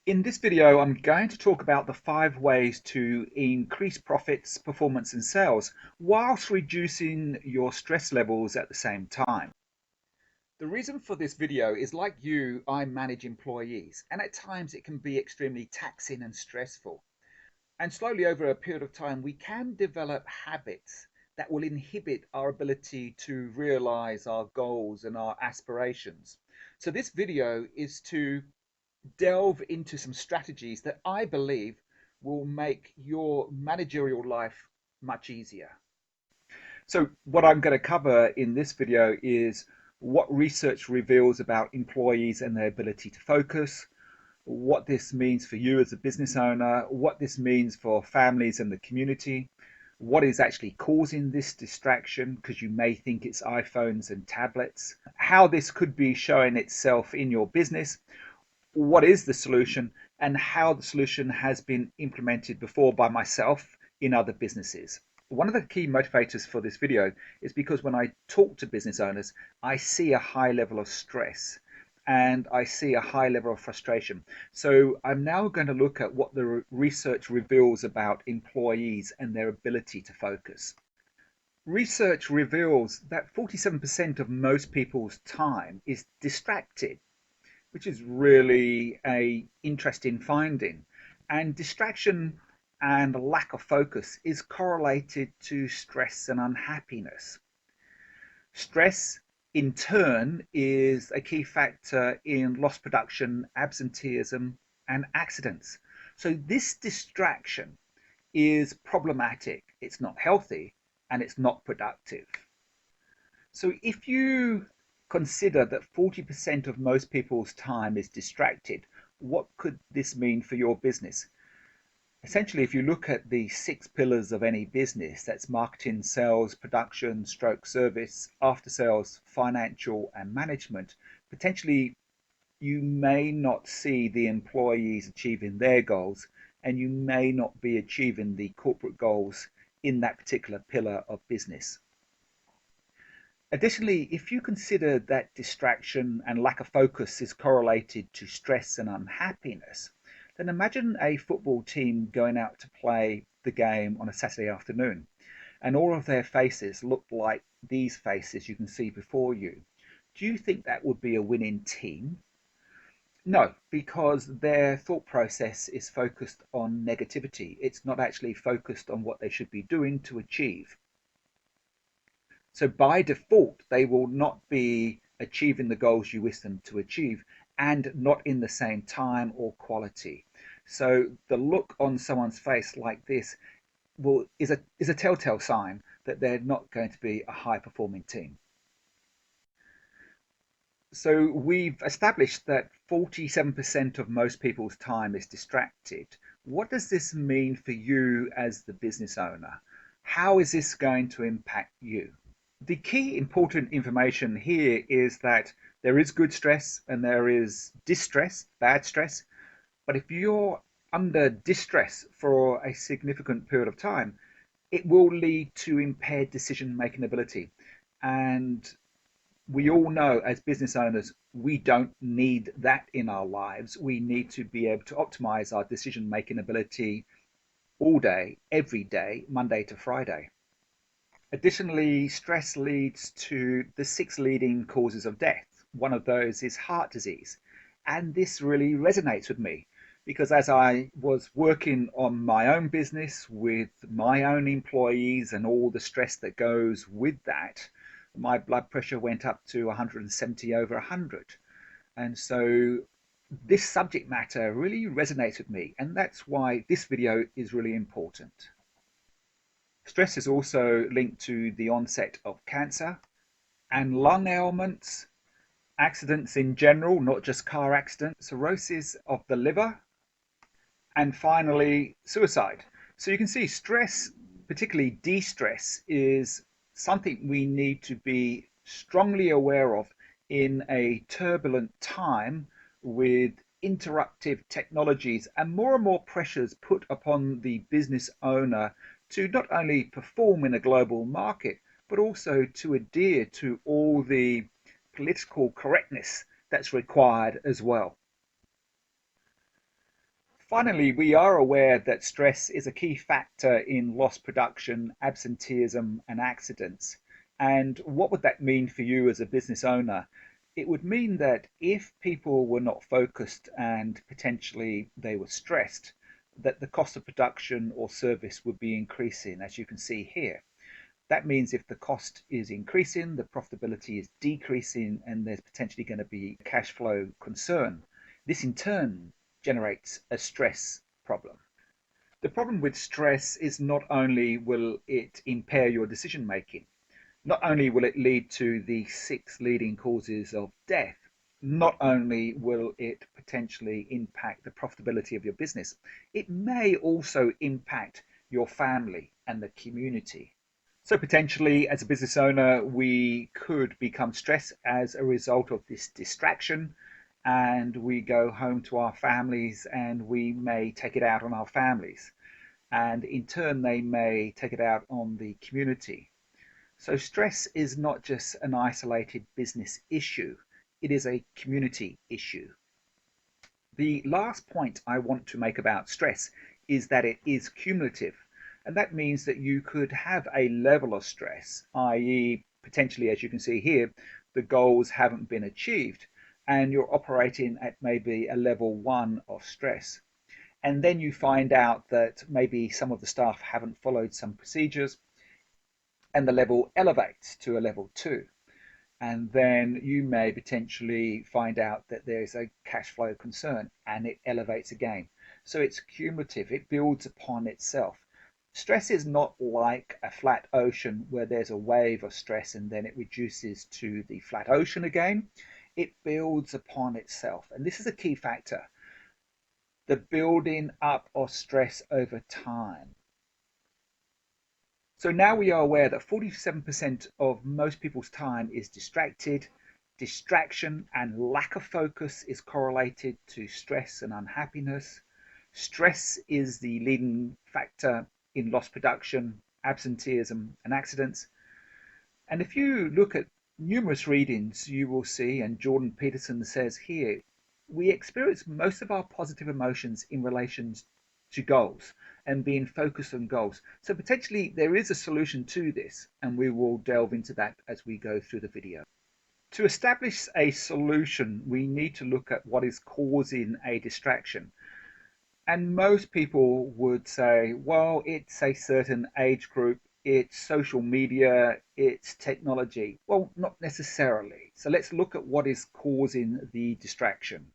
In this video, I'm going to talk about the 5 ways to increase profits, performance, and sales whilst reducing your stress levels at the same time. The reason for this video is, like you, I manage employees, and at times it can be extremely taxing and stressful. And slowly over a period of time, we can develop habits that will inhibit our ability to realize our goals and our aspirations. So this video is to delve into some strategies that I believe will make your managerial life much easier. So what I'm going to cover in this video is what research reveals about employees and their ability to focus, what this means for you as a business owner, what this means for families and the community, what is actually causing this distraction, because you may think it's iPhones and tablets, how this could be showing itself in your business, what is the solution, and how the solution has been implemented before by myself in other businesses. One of the key motivators for this video is because when I talk to business owners, I see a high level of stress and I see a high level of frustration. So I'm now going to look at what the research reveals about employees and their ability to focus. Research reveals that 47% of most people's time is distracted, which is really a interesting finding. And distraction and lack of focus is correlated to stress and unhappiness. Stress, in turn, is a key factor in lost production, absenteeism, and accidents. So this distraction is problematic. It's not healthy and it's not productive. So if you consider that 40% of most people's time is distracted, what could this mean for your business? Essentially, if you look at the 6 pillars of any business, that's marketing, sales, production, stroke service, after sales, financial, and management, potentially you may not see the employees achieving their goals, and you may not be achieving the corporate goals in that particular pillar of business. Additionally, if you consider that distraction and lack of focus is correlated to stress and unhappiness, then imagine a football team going out to play the game on a Saturday afternoon, and all of their faces look like these faces you can see before you. Do you think that would be a winning team? No, because their thought process is focused on negativity. It's not actually focused on what they should be doing to achieve. So by default, they will not be achieving the goals you wish them to achieve, and not in the same time or quality. So the look on someone's face like this is a telltale sign that they're not going to be a high performing team. So we've established that 47% of most people's time is distracted. What does this mean for you as the business owner? How is this going to impact you? The key important information here is that there is good stress and there is distress, bad stress. But if you're under distress for a significant period of time, it will lead to impaired decision making ability. And we all know as business owners, we don't need that in our lives. We need to be able to optimize our decision making ability all day, every day, Monday to Friday. Additionally, stress leads to the 6 leading causes of death. One of those is heart disease. And this really resonates with me because as I was working on my own business with my own employees and all the stress that goes with that, my blood pressure went up to 170 over 100. And so this subject matter really resonates with me. And that's why this video is really important. Stress is also linked to the onset of cancer and lung ailments, accidents in general, not just car accidents, cirrhosis of the liver, and finally, suicide. So you can see stress, particularly de-stress, is something we need to be strongly aware of in a turbulent time with interruptive technologies and more pressures put upon the business owner to not only perform in a global market, but also to adhere to all the political correctness that's required as well. Finally, we are aware that stress is a key factor in lost production, absenteeism, and accidents. And what would that mean for you as a business owner? It would mean that if people were not focused and potentially they were stressed, that the cost of production or service would be increasing, as you can see here. That means if the cost is increasing, the profitability is decreasing, and there's potentially going to be a cash flow concern. This in turn generates a stress problem. The problem with stress is not only will it impair your decision making, not only will it lead to the 6 leading causes of death, not only will it potentially impact the profitability of your business, it may also impact your family and the community. So potentially, as a business owner, we could become stressed as a result of this distraction, and we go home to our families and we may take it out on our families. And in turn, they may take it out on the community. So stress is not just an isolated business issue, it is a community issue. The last point I want to make about stress is that it is cumulative. And that means that you could have a level of stress, i.e., potentially, as you can see here, the goals haven't been achieved, and you're operating at maybe a level 1 of stress. And then you find out that maybe some of the staff haven't followed some procedures, and the level elevates to a level 2. And then you may potentially find out that there's a cash flow concern and it elevates again. So it's cumulative, it builds upon itself. Stress is not like a flat ocean where there's a wave of stress and then it reduces to the flat ocean again. It builds upon itself. And this is a key factor, the building up of stress over time. So now we are aware that 47% of most people's time is distracted. Distraction and lack of focus is correlated to stress and unhappiness. Stress is the leading factor in lost production, absenteeism, and accidents. And if you look at numerous readings, you will see, and Jordan Peterson says here, we experience most of our positive emotions in relation to goals and being focused on goals. So potentially there is a solution to this, and we will delve into that as we go through the video. To establish a solution, we need to look at what is causing a distraction. And most people would say, well, it's a certain age group, it's social media, it's technology. Well, not necessarily. So let's look at what is causing the distraction.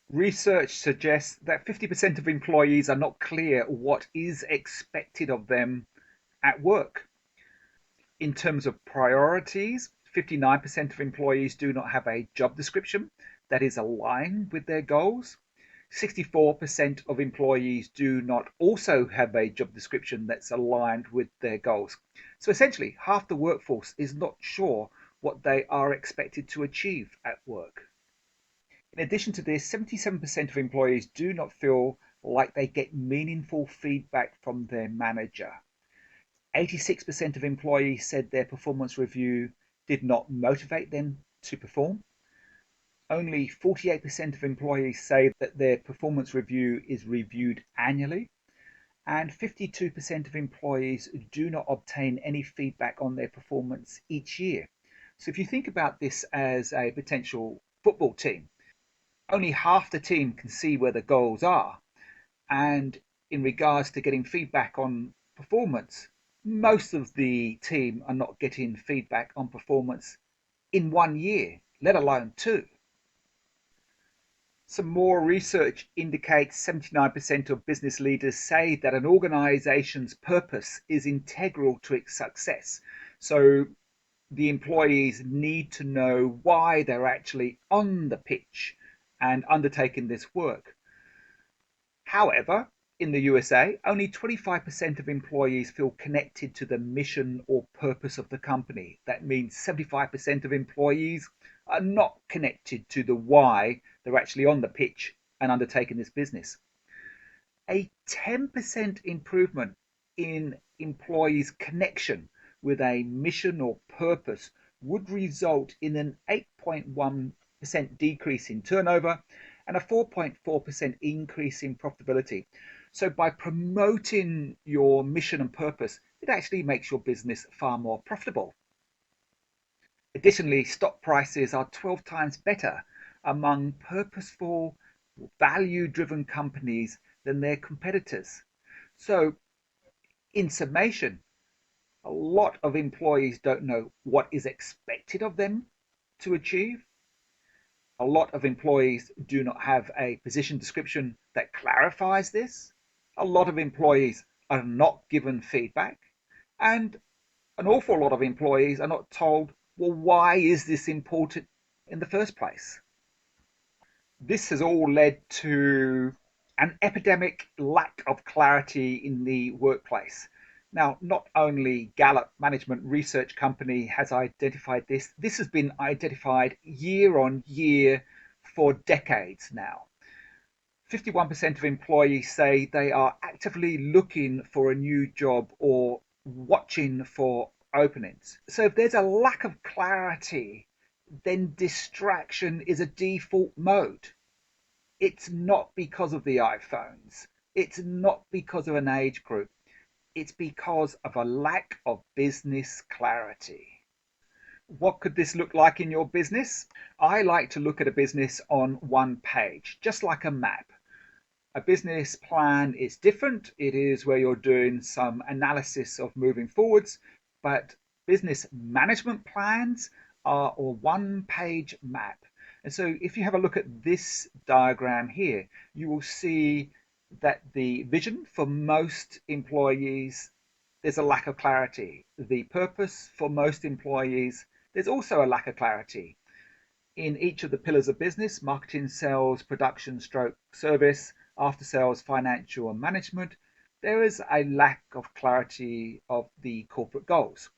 Research suggests that 50% of employees are not clear what is expected of them at work. In terms of priorities, 59% of employees do not have a job description that is aligned with their goals. 64% of employees do not also have a job description that's aligned with their goals. So essentially, half the workforce is not sure what they are expected to achieve at work. In addition to this, 77% of employees do not feel like they get meaningful feedback from their manager. 86% of employees said their performance review did not motivate them to perform. Only 48% of employees say that their performance review is reviewed annually. And 52% of employees do not obtain any feedback on their performance each year. So if you think about this as a potential football team, only half the team can see where the goals are. And in regards to getting feedback on performance, most of the team are not getting feedback on performance in 1 year, let alone 2. Some more research indicates 79% of business leaders say that an organization's purpose is integral to its success. So the employees need to know why they're actually on the pitch and undertaking this work. However, in the USA, only 25% of employees feel connected to the mission or purpose of the company. That means 75% of employees are not connected to the why they're actually on the pitch and undertaking this business. A 10% improvement in employees' connection with a mission or purpose would result in an 8.1% decrease in turnover and a 4.4% increase in profitability. So by promoting your mission and purpose, it actually makes your business far more profitable. Additionally, stock prices are 12 times better among purposeful, value-driven companies than their competitors. So in summation, a lot of employees don't know what is expected of them to achieve. A lot of employees do not have a position description that clarifies this. A lot of employees are not given feedback. And an awful lot of employees are not told, well, why is this important in the first place? This has all led to an epidemic lack of clarity in the workplace. Now, not only Gallup Management Research Company has identified this, this has been identified year on year for decades now. 51% of employees say they are actively looking for a new job or watching for openings. So if there's a lack of clarity, then distraction is a default mode. It's not because of the iPhones. It's not because of an age group. It's because of a lack of business clarity. What could this look like in your business? I like to look at a business on one page, just like a map. A business plan is different. It is where you're doing some analysis of moving forwards, but business management plans are a one-page map. And so if you have a look at this diagram here, you will see that the vision for most employees, there's a lack of clarity. The purpose for most employees, there's also a lack of clarity. In each of the pillars of business, marketing, sales, production, stroke, service, after sales, financial, and management, there is a lack of clarity of the corporate goals.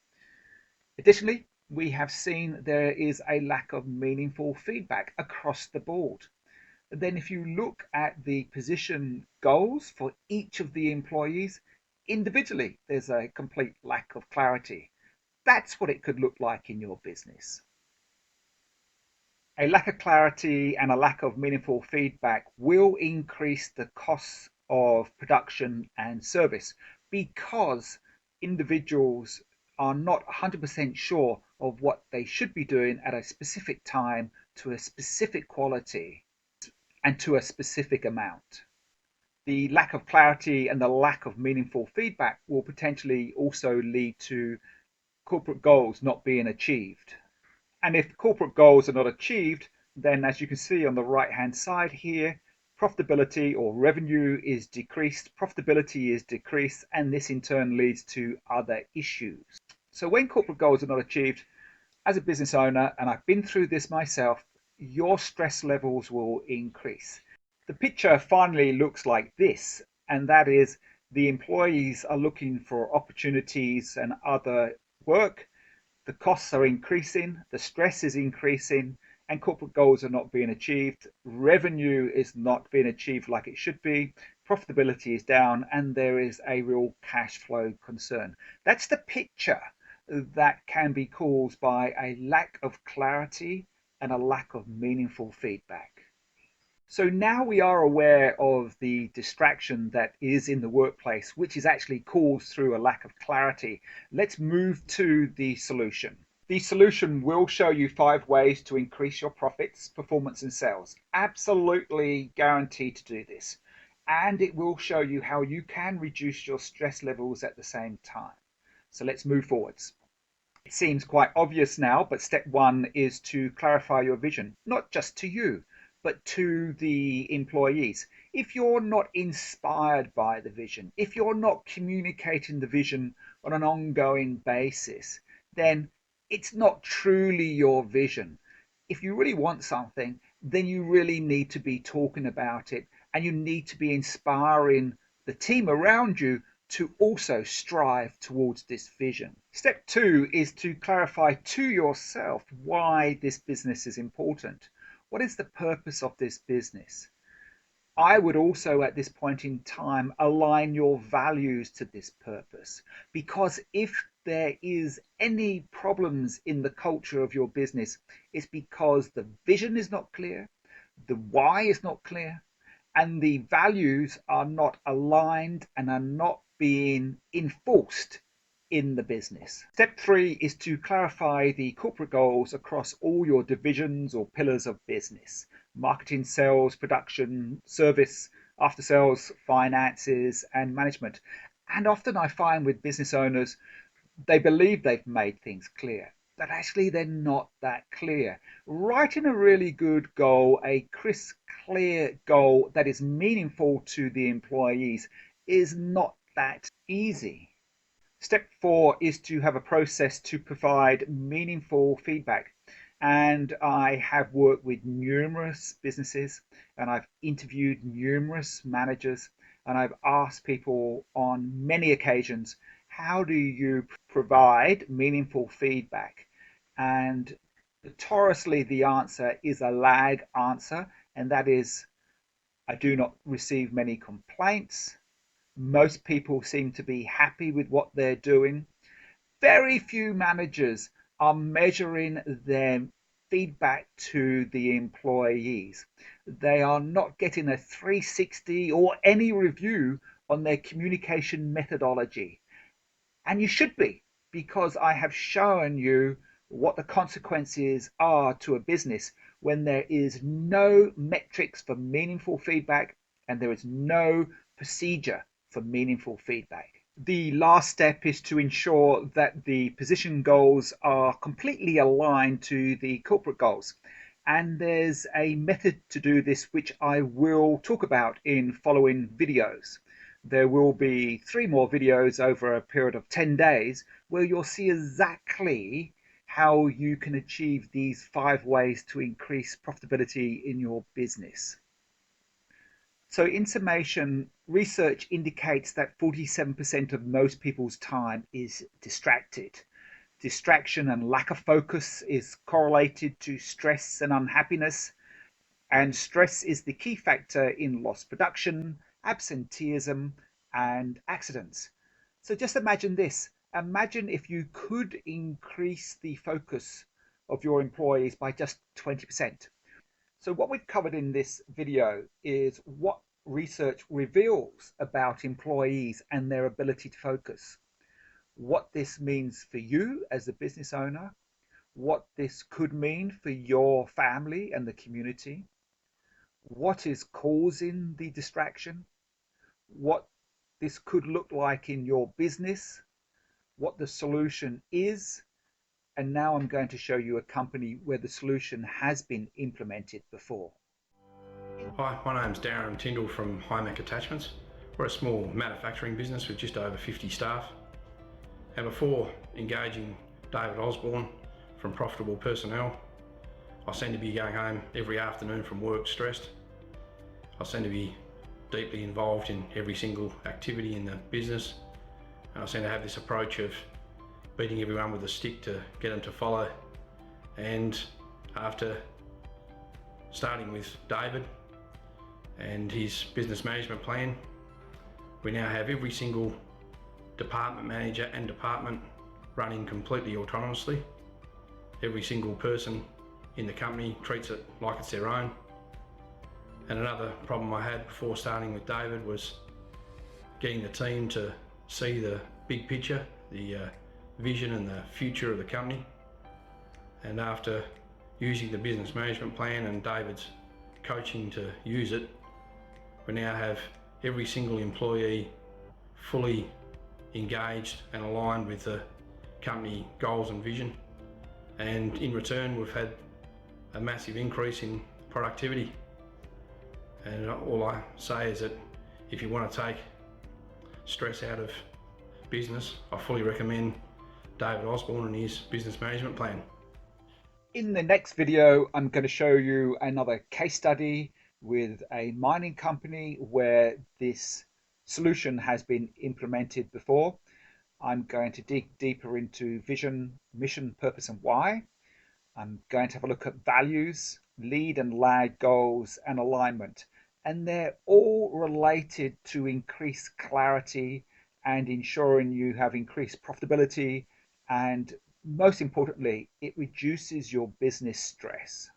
Additionally, we have seen there is a lack of meaningful feedback across the board. Then if you look at the position goals for each of the employees, individually, there's a complete lack of clarity. That's what it could look like in your business. A lack of clarity and a lack of meaningful feedback will increase the costs of production and service because individuals are not 100% sure of what they should be doing at a specific time to a specific quality and to a specific amount. The lack of clarity and the lack of meaningful feedback will potentially also lead to corporate goals not being achieved. And if corporate goals are not achieved, then as you can see on the right hand side here, profitability or revenue is decreased, profitability is decreased, and this in turn leads to other issues. So when corporate goals are not achieved, as a business owner, and I've been through this myself, your stress levels will increase. The picture finally looks like this, and that is the employees are looking for opportunities and other work. The costs are increasing, the stress is increasing, and corporate goals are not being achieved. Revenue is not being achieved like it should be. Profitability is down, and there is a real cash flow concern. That's the picture that can be caused by a lack of clarity and a lack of meaningful feedback. So now we are aware of the distraction that is in the workplace, which is actually caused through a lack of clarity. Let's move to the solution. The solution will show you 5 ways to increase your profits, performance, and sales. Absolutely guaranteed to do this. And it will show you how you can reduce your stress levels at the same time. So let's move forwards. It seems quite obvious now, but step 1 is to clarify your vision, not just to you, but to the employees. If you're not inspired by the vision, if you're not communicating the vision on an ongoing basis, then it's not truly your vision. If you really want something, then you really need to be talking about it, and you need to be inspiring the team around you to also strive towards this vision. Step 2 is to clarify to yourself why this business is important. What is the purpose of this business? I would also at this point in time align your values to this purpose, because if there is any problems in the culture of your business, it's because the vision is not clear, the why is not clear, and the values are not aligned and are not being enforced in the business. Step 3 is to clarify the corporate goals across all your divisions or pillars of business: marketing, sales, production, service, after sales, finances, and management. And often I find with business owners, they believe they've made things clear, but actually they're not that clear. Writing a really good goal, a crisp, clear goal that is meaningful to the employees, is not that easy. Step 4 is to have a process to provide meaningful feedback. And I have worked with numerous businesses and I've interviewed numerous managers and I've asked people on many occasions, how do you provide meaningful feedback? And notoriously, the answer is a lag answer, and that is, I do not receive many complaints. Most people seem to be happy with what they're doing. Very few managers are measuring their feedback to the employees. They are not getting a 360 or any review on their communication methodology. And you should be, because I have shown you what the consequences are to a business when there is no metrics for meaningful feedback and there is no procedure for meaningful feedback. The last step is to ensure that the position goals are completely aligned to the corporate goals. And there's a method to do this, which I will talk about in following videos. There will be 3 more videos over a period of 10 days where you'll see exactly how you can achieve these 5 ways to increase profitability in your business. So in summation, research indicates that 47% of most people's time is distracted. Distraction and lack of focus is correlated to stress and unhappiness, and stress is the key factor in lost production, absenteeism, and accidents. So just imagine this. Imagine if you could increase the focus of your employees by just 20%. So what we've covered in this video is what research reveals about employees and their ability to focus, what this means for you as a business owner, what this could mean for your family and the community, what is causing the distraction, what this could look like in your business, what the solution is, and now I'm going to show you a company where the solution has been implemented before. Hi, my name's Darren Tyndall from Hymac Attachments. We're a small manufacturing business with just over 50 staff. And before engaging David Osborne from Profitable Personnel, I seem to be going home every afternoon from work stressed. I seem to be deeply involved in every single activity in the business. And I seem to have this approach of beating everyone with a stick to get them to follow. And after starting with David and his business management plan, we now have every single department manager and department running completely autonomously. Every single person in the company treats it like it's their own. And another problem I had before starting with David was getting the team to see the big picture, the vision and the future of the company. And after using the business management plan and David's coaching to use it, we now have every single employee fully engaged and aligned with the company goals and vision. And in return, we've had a massive increase in productivity. And all I say is that if you want to take stress out of business, I fully recommend David Osborne and his business management plan. In the next video, I'm going to show you another case study with a mining company where this solution has been implemented before. I'm going to dig deeper into vision, mission, purpose, and why. I'm going to have a look at values, lead and lag goals, and alignment. And they're all related to increased clarity and ensuring you have increased profitability, and most importantly, it reduces your business stress.